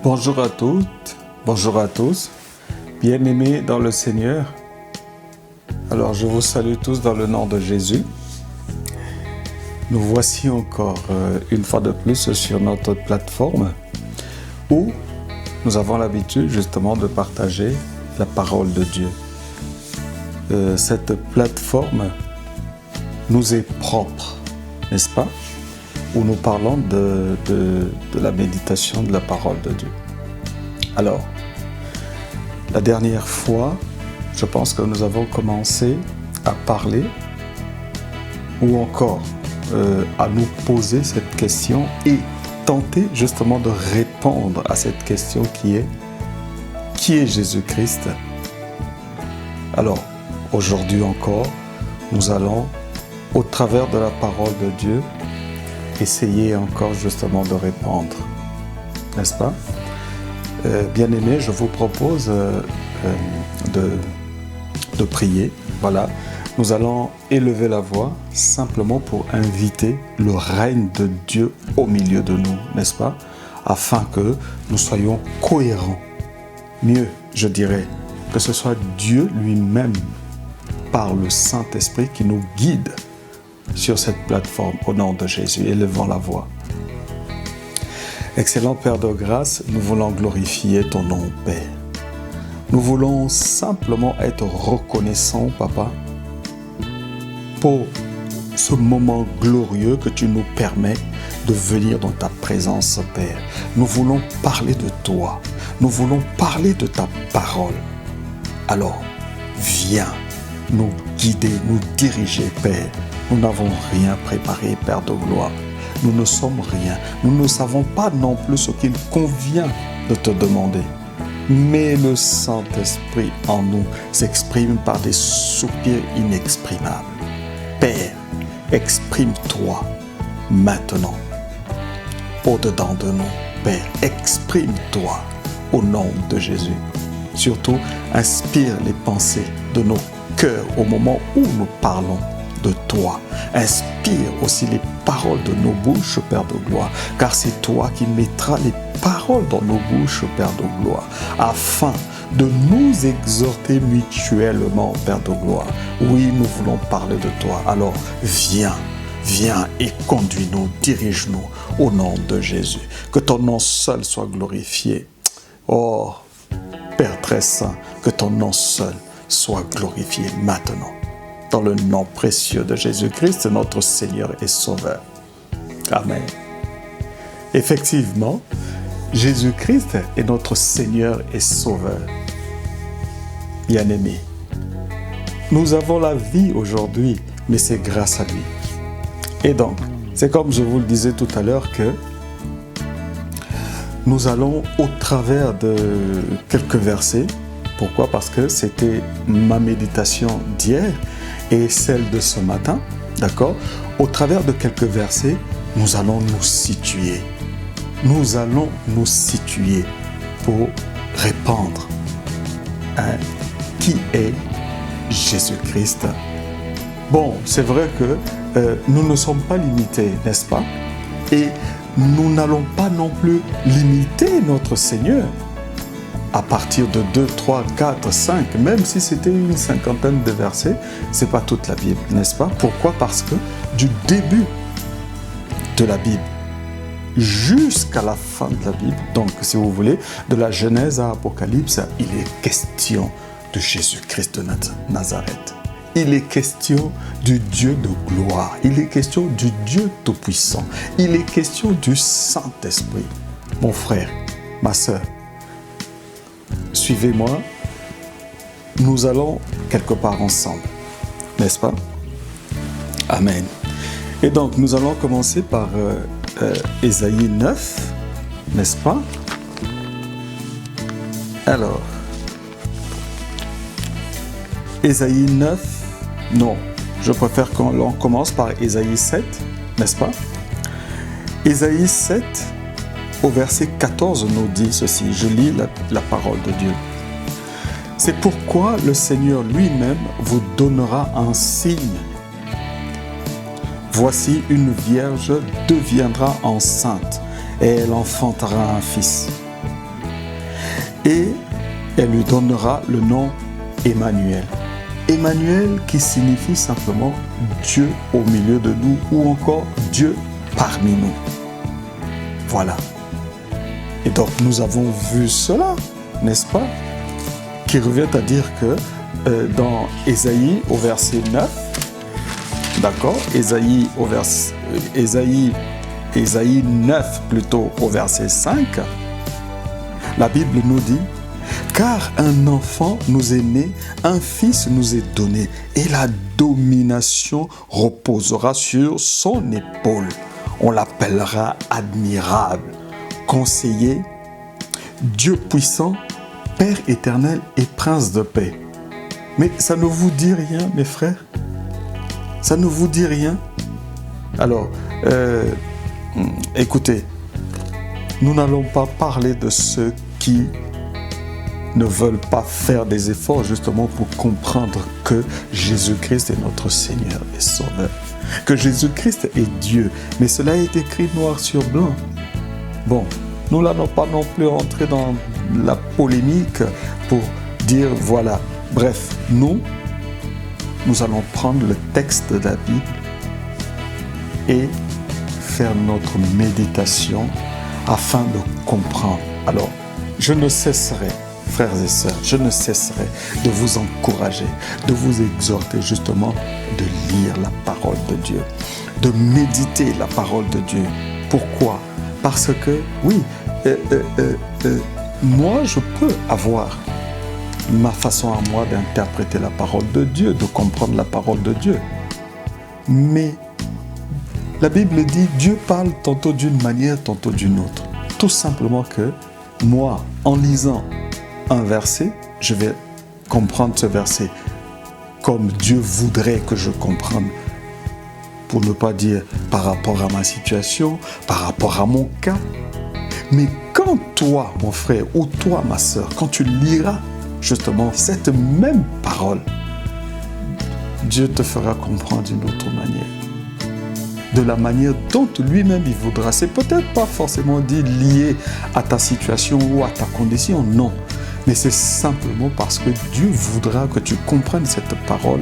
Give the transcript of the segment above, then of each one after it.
Bonjour à toutes, bonjour à tous, bien-aimés dans le Seigneur. Alors je vous salue tous dans le nom de Jésus. Nous voici encore une fois de plus sur notre plateforme où nous avons l'habitude justement de partager la parole de Dieu. Cette plateforme nous est propre, n'est-ce pas? Où nous parlons de la méditation de la parole de Dieu. Alors, la dernière fois, je pense que nous avons commencé à parler ou encore à nous poser cette question et tenter justement de répondre à cette question qui est Jésus-Christ? Alors, aujourd'hui encore, nous allons, au travers de la parole de Dieu, essayer encore justement de répondre, n'est-ce pas? Bien-aimés, je vous propose de prier. Voilà, nous allons élever la voix simplement pour inviter le règne de Dieu au milieu de nous, n'est-ce pas? Afin que nous soyons cohérents. Mieux, je dirais, que ce soit Dieu lui-même, par le Saint-Esprit, qui nous guide sur cette plateforme, au nom de Jésus, élevons la voix. Excellent Père de grâce, nous voulons glorifier ton nom, Père. Nous voulons simplement être reconnaissants, Papa, pour ce moment glorieux que tu nous permets de venir dans ta présence, Père. Nous voulons parler de toi, nous voulons parler de ta parole. Alors, viens nous guider, nous diriger, Père. Nous n'avons rien préparé, Père de gloire. Nous ne sommes rien. Nous ne savons pas non plus ce qu'il convient de te demander. Mais le Saint-Esprit en nous s'exprime par des soupirs inexprimables. Père, exprime-toi maintenant au-dedans de nous. Père, exprime-toi au nom de Jésus. Surtout, inspire les pensées de nos cœurs au moment où nous parlons de toi. Inspire aussi les paroles de nos bouches, Père de gloire, car c'est toi qui mettras les paroles dans nos bouches, Père de gloire, afin de nous exhorter mutuellement, Père de gloire. Oui, nous voulons parler de toi. Alors, viens et conduis-nous, dirige-nous au nom de Jésus. Que ton nom seul soit glorifié. Oh, Père très saint, que ton nom seul soit glorifié maintenant. Dans le nom précieux de Jésus-Christ, notre Seigneur et Sauveur. Amen. Effectivement, Jésus-Christ est notre Seigneur et Sauveur. Bien-aimés, nous avons la vie aujourd'hui, mais c'est grâce à lui. Et donc, c'est comme je vous le disais tout à l'heure que nous allons au travers de quelques versets. Pourquoi? Parce que c'était ma méditation d'hier et celle de ce matin, d'accord? Au travers de quelques versets, nous allons nous situer. Nous allons nous situer pour répondre à qui est Jésus-Christ. Bon, c'est vrai que nous ne sommes pas limités, n'est-ce pas? Et nous n'allons pas non plus limiter notre Seigneur à partir de 2, 3, 4, 5, même si c'était une cinquantaine de versets, ce n'est pas toute la Bible, n'est-ce pas? Pourquoi? Parce que du début de la Bible jusqu'à la fin de la Bible, donc si vous voulez, de la Genèse à Apocalypse, il est question de Jésus-Christ de Nazareth. Il est question du Dieu de gloire. Il est question du Dieu tout-puissant. Il est question du Saint-Esprit. Mon frère, ma sœur, suivez-moi, nous allons quelque part ensemble, n'est-ce pas? Amen. Et donc, nous allons commencer par Ésaïe 9, n'est-ce pas? Alors, Ésaïe 9, non, je préfère qu'on commence par Ésaïe 7, n'est-ce pas? Ésaïe 7, au verset 14, nous dit ceci, je lis la parole de Dieu. C'est pourquoi le Seigneur lui-même vous donnera un signe. Voici une vierge deviendra enceinte et elle enfantera un fils. et elle lui donnera le nom Emmanuel. Emmanuel qui signifie simplement Dieu au milieu de nous ou encore Dieu parmi nous. Voilà. Et donc nous avons vu cela, n'est-ce pas? Qui revient à dire que dans Ésaïe au verset 9, d'accord, Ésaïe 9 plutôt au verset 5, la Bible nous dit: car un enfant nous est né, un fils nous est donné, et la domination reposera sur son épaule. On l'appellera admirable, conseiller, Dieu puissant, Père éternel et Prince de paix. Mais ça ne vous dit rien, mes frères? Ça ne vous dit rien? Alors, écoutez, nous n'allons pas parler de ceux qui ne veulent pas faire des efforts justement pour comprendre que Jésus-Christ est notre Seigneur et Sauveur. Que Jésus-Christ est Dieu. Mais cela est écrit noir sur blanc. Bon, nous n'allons pas non plus entrer dans la polémique pour dire voilà. Bref, nous allons prendre le texte de la Bible et faire notre méditation afin de comprendre. Alors, je ne cesserai, frères et sœurs, je ne cesserai de vous encourager, de vous exhorter justement de lire la parole de Dieu, de méditer la parole de Dieu. Pourquoi? Parce que, oui, moi, je peux avoir ma façon à moi d'interpréter la parole de Dieu, de comprendre la parole de Dieu. Mais la Bible dit, Dieu parle tantôt d'une manière, tantôt d'une autre. Tout simplement que moi, en lisant un verset, je vais comprendre ce verset comme Dieu voudrait que je comprenne. Pour ne pas dire par rapport à ma situation, par rapport à mon cas. Mais quand toi, mon frère, ou toi, ma sœur, quand tu liras justement cette même parole, Dieu te fera comprendre d'une autre manière. De la manière dont lui-même il voudra. C'est peut-être pas forcément dit lié à ta situation ou à ta condition, non. Mais c'est simplement parce que Dieu voudra que tu comprennes cette parole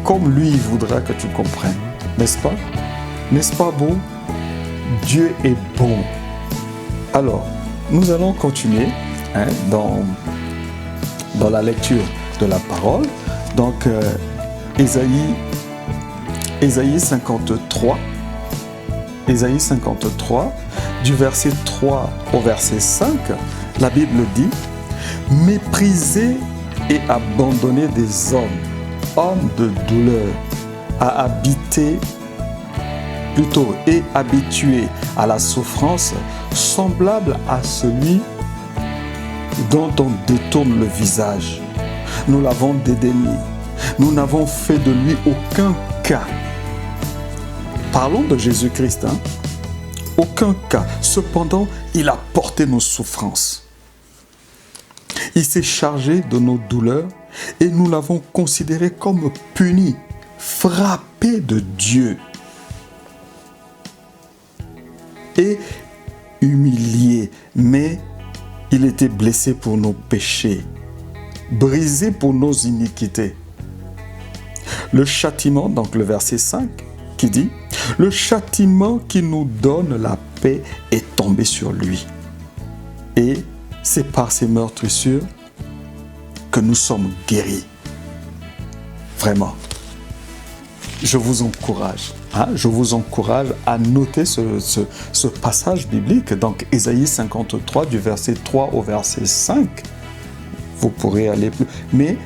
comme lui il voudra que tu comprennes. N'est-ce pas? N'est-ce pas beau? Dieu est bon. Alors, nous allons continuer dans la lecture de la parole. Donc, Ésaïe 53, du verset 3 au verset 5, la Bible dit: méprisés et abandonnés des hommes de douleur, à habiter plutôt et habitués à la souffrance, semblable à celui dont on détourne le visage. Nous l'avons dédaigné, nous n'avons fait de lui aucun cas. Parlons de Jésus-Christ, aucun cas. Cependant, il a porté nos souffrances. Il s'est chargé de nos douleurs et nous l'avons considéré comme puni, frappé de Dieu et humilié. Mais il était blessé pour nos péchés, brisé pour nos iniquités. Le châtiment, donc le verset 5, qui dit: le châtiment qui nous donne la paix est tombé sur lui. Et c'est par ses meurtrissures que nous sommes guéris. Vraiment. Je vous encourage. Je vous encourage à noter ce passage biblique. Donc, Ésaïe 53, du verset 3 au verset 5. Vous pourrez aller plus. Mais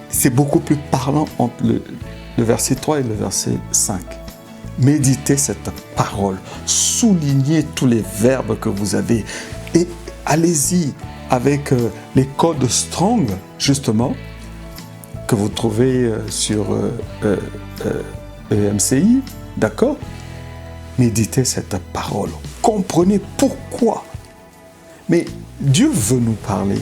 c'est beaucoup plus parlant entre le verset 3 et le verset 5. Méditez cette parole. Soulignez tous les verbes que vous avez. Et allez-y avec les codes Strong, justement, que vous trouvez sur EMCI, d'accord? Méditez cette parole. Comprenez pourquoi. Mais Dieu veut nous parler.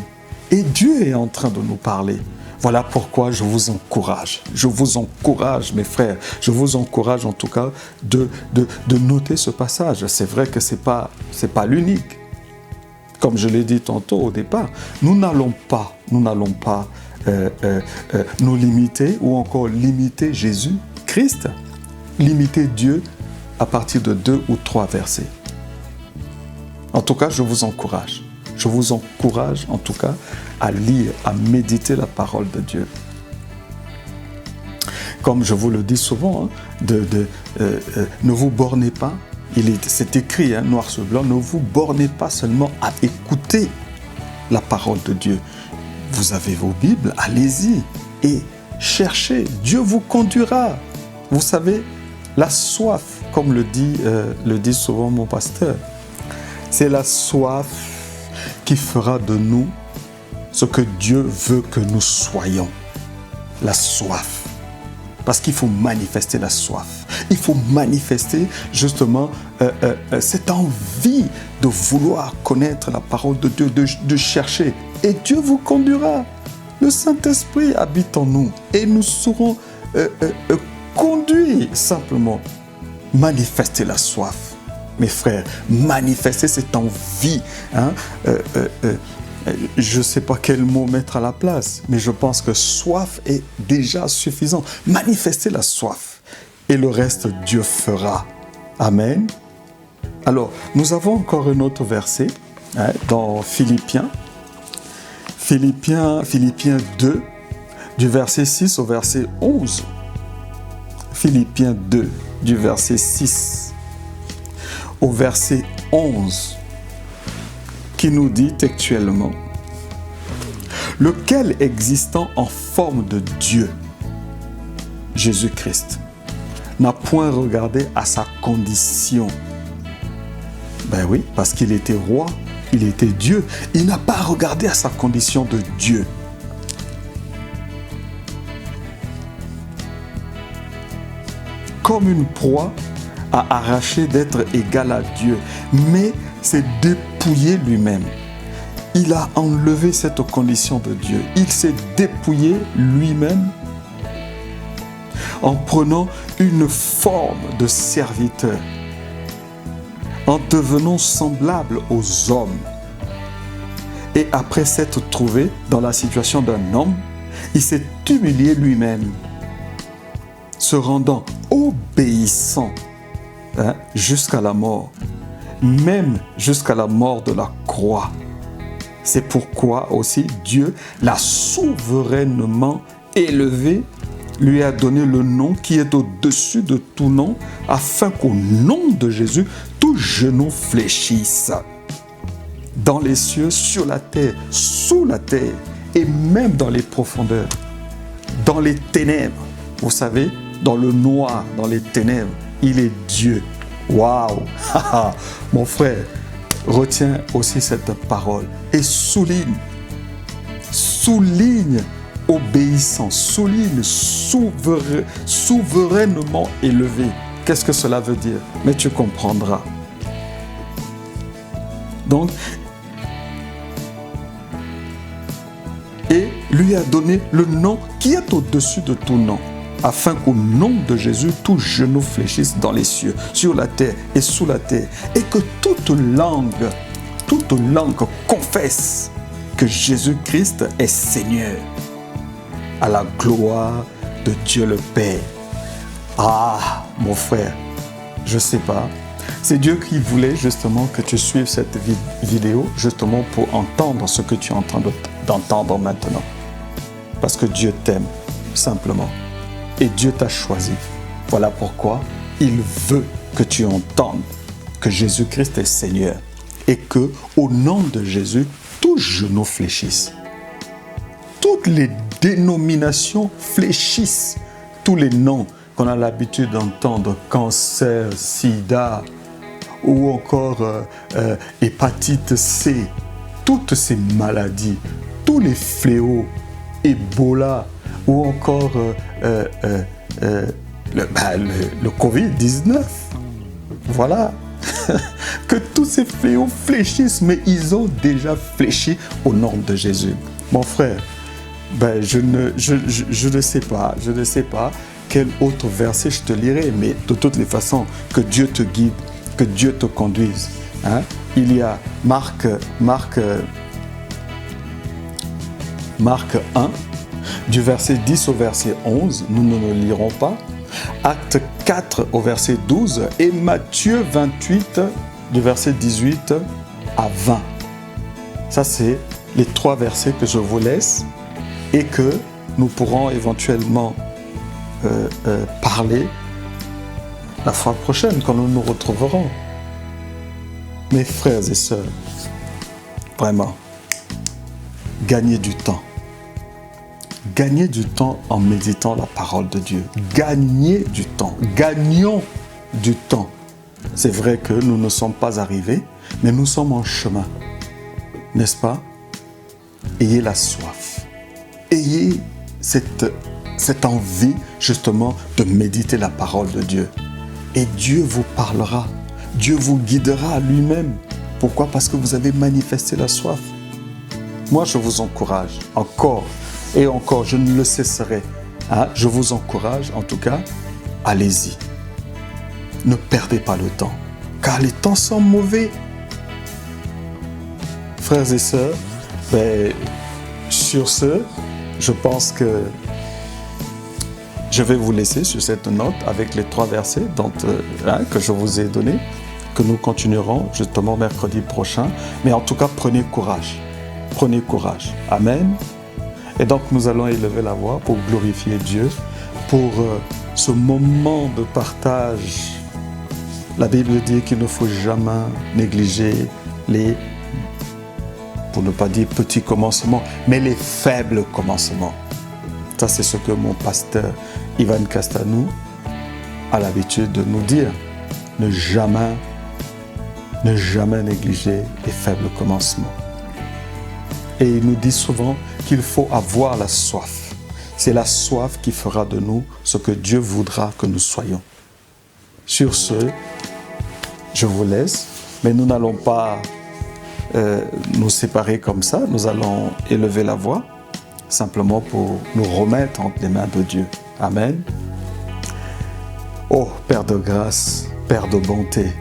Et Dieu est en train de nous parler. Voilà pourquoi je vous encourage. Je vous encourage, mes frères. Je vous encourage en tout cas de noter ce passage. C'est vrai que c'est pas l'unique. comme je l'ai dit tantôt au départ, nous n'allons pas nous limiter ou encore limiter Jésus-Christ, limiter Dieu à partir de 2 ou 3 versets. En tout cas, je vous encourage en tout cas à lire, à méditer la parole de Dieu. Comme je vous le dis souvent, ne vous bornez pas, c'est écrit noir sur blanc, ne vous bornez pas seulement à écouter la parole de Dieu. Vous avez vos Bibles, allez-y et cherchez, Dieu vous conduira. Vous savez, la soif, comme le dit souvent mon pasteur, c'est la soif qui fera de nous ce que Dieu veut que nous soyons. La soif. Parce qu'il faut manifester la soif. Il faut manifester justement cette envie de vouloir connaître la parole de Dieu, de chercher. Et Dieu vous conduira. Le Saint-Esprit habite en nous et nous serons conduits simplement. Manifester la soif. Mes frères, manifester cette envie. Je ne sais pas quel mot mettre à la place, mais je pense que soif est déjà suffisant. Manifester la soif et le reste, Dieu fera. Amen. Alors, nous avons encore un autre verset dans Philippiens 2, du verset 6 au verset 11. Philippiens 2, du verset 6 au verset 11. Qui nous dit textuellement, lequel existant en forme de Dieu, Jésus-Christ, n'a point regardé à sa condition. Ben oui, parce qu'il était roi, il était Dieu. Il n'a pas regardé à sa condition de Dieu. Comme une proie à arracher d'être égal à Dieu, mais s'est dépouillé lui-même. Il a enlevé cette condition de Dieu. Il s'est dépouillé lui-même en prenant une forme de serviteur, en devenant semblable aux hommes. Et après s'être trouvé dans la situation d'un homme, il s'est humilié lui-même, se rendant obéissant jusqu'à la mort, même jusqu'à la mort de la croix. C'est pourquoi aussi Dieu l'a souverainement élevé, lui a donné le nom qui est au-dessus de tout nom, afin qu'au nom de Jésus, tout genou fléchisse. Dans les cieux, sur la terre, sous la terre, et même dans les profondeurs, dans les ténèbres. Vous savez, dans le noir, dans les ténèbres, il est Dieu. Waouh! Mon frère, retiens aussi cette parole et souligne obéissant, souligne souverainement élevé. Qu'est-ce que cela veut dire? Mais tu comprendras. Donc, et lui a donné le nom qui est au-dessus de tout nom, afin qu'au nom de Jésus, tout genou fléchisse dans les cieux, sur la terre et sous la terre, et que toute langue confesse que Jésus-Christ est Seigneur, à la gloire de Dieu le Père. Ah, mon frère, je ne sais pas. C'est Dieu qui voulait justement que tu suives cette vidéo, justement pour entendre ce que tu es en train d'entendre maintenant. Parce que Dieu t'aime, simplement. Et Dieu t'a choisi. Voilà pourquoi il veut que tu entendes que Jésus-Christ est Seigneur et que, au nom de Jésus, tout genou fléchisse. Toutes les dénominations fléchissent. Tous les noms qu'on a l'habitude d'entendre, cancer, sida ou encore hépatite C, toutes ces maladies, tous les fléaux, Ebola ou encore le Covid-19. Voilà. Que tous ces fléaux fléchissent, mais ils ont déjà fléchi au nom de Jésus. Mon frère, je ne sais pas quel autre verset je te lirai, mais de toutes les façons, que Dieu te guide, que Dieu te conduise, Hein? Il y a Marc 1, du verset 10 au verset 11, nous ne le lirons pas. Acte 4 au verset 12 et Matthieu 28 du verset 18 à 20. Ça, c'est les 3 versets que je vous laisse et que nous pourrons éventuellement parler la fois prochaine quand nous nous retrouverons. Mes frères et sœurs, vraiment, gagnez du temps. Gagnez du temps en méditant la parole de Dieu. Gagnez du temps. Gagnons du temps. C'est vrai que nous ne sommes pas arrivés, mais nous sommes en chemin. N'est-ce pas? Ayez la soif. Ayez cette envie, justement, de méditer la parole de Dieu. Et Dieu vous parlera. Dieu vous guidera à lui-même. Pourquoi? Parce que vous avez manifesté la soif. Moi, je vous encourage encore et encore, je ne le cesserai. Hein? Je vous encourage, en tout cas, allez-y. Ne perdez pas le temps, car les temps sont mauvais. Frères et sœurs, sur ce, je pense que je vais vous laisser sur cette note avec les 3 versets que je vous ai donnés, que nous continuerons justement mercredi prochain. Mais en tout cas, prenez courage. Prenez courage. Amen. Et donc, nous allons élever la voix pour glorifier Dieu, pour ce moment de partage. La Bible dit qu'il ne faut jamais négliger les, pour ne pas dire petits commencements, mais les faibles commencements. Ça, c'est ce que mon pasteur Ivan Castanou a l'habitude de nous dire. Ne jamais négliger les faibles commencements. Et il nous dit souvent qu'il faut avoir la soif. C'est la soif qui fera de nous ce que Dieu voudra que nous soyons. Sur ce, je vous laisse, mais nous n'allons pas nous séparer comme ça. Nous allons élever la voix, simplement pour nous remettre entre les mains de Dieu. Amen. Oh, Père de grâce, Père de bonté,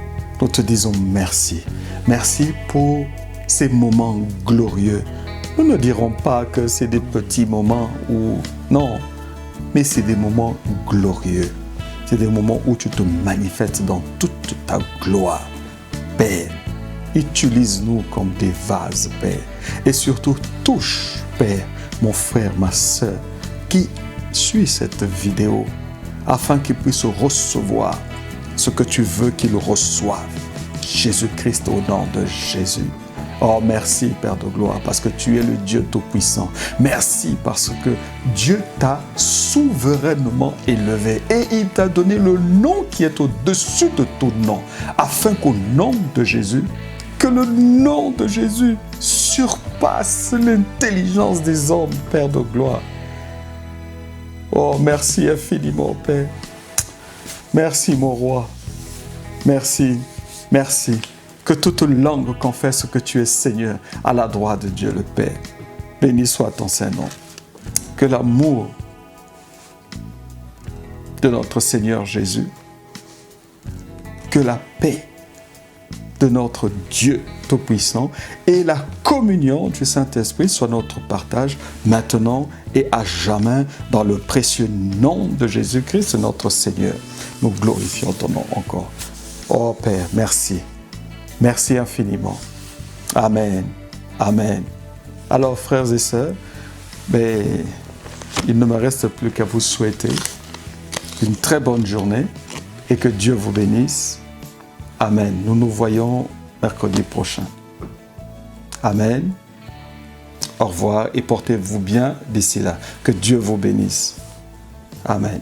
nous te disons merci. Merci pour ces moments glorieux. Nous ne dirons pas que c'est des petits moments non, mais c'est des moments glorieux. C'est des moments où tu te manifestes dans toute ta gloire. Père, utilise-nous comme des vases, Père. Et surtout, touche, Père, mon frère, ma soeur, qui suit cette vidéo, afin qu'il puisse recevoir ce que tu veux qu'il reçoive. Jésus-Christ, au nom de Jésus. Oh, merci, Père de gloire, parce que tu es le Dieu Tout-Puissant. Merci parce que Dieu t'a souverainement élevé et il t'a donné le nom qui est au-dessus de tout nom, afin qu'au nom de Jésus, que le nom de Jésus surpasse l'intelligence des hommes, Père de gloire. Oh, merci infiniment, Père. Merci, mon roi. Merci, merci. Que toute langue confesse que tu es Seigneur à la droite de Dieu le Père. Béni soit ton Saint-Nom. Que l'amour de notre Seigneur Jésus, que la paix de notre Dieu Tout-Puissant et la communion du Saint-Esprit soit notre partage maintenant et à jamais dans le précieux nom de Jésus-Christ, notre Seigneur. Nous glorifions ton nom encore. Oh Père, merci. Merci infiniment. Amen. Amen. Alors, frères et sœurs, il ne me reste plus qu'à vous souhaiter une très bonne journée et que Dieu vous bénisse. Amen. Nous nous voyons mercredi prochain. Amen. Au revoir et portez-vous bien d'ici là. Que Dieu vous bénisse. Amen.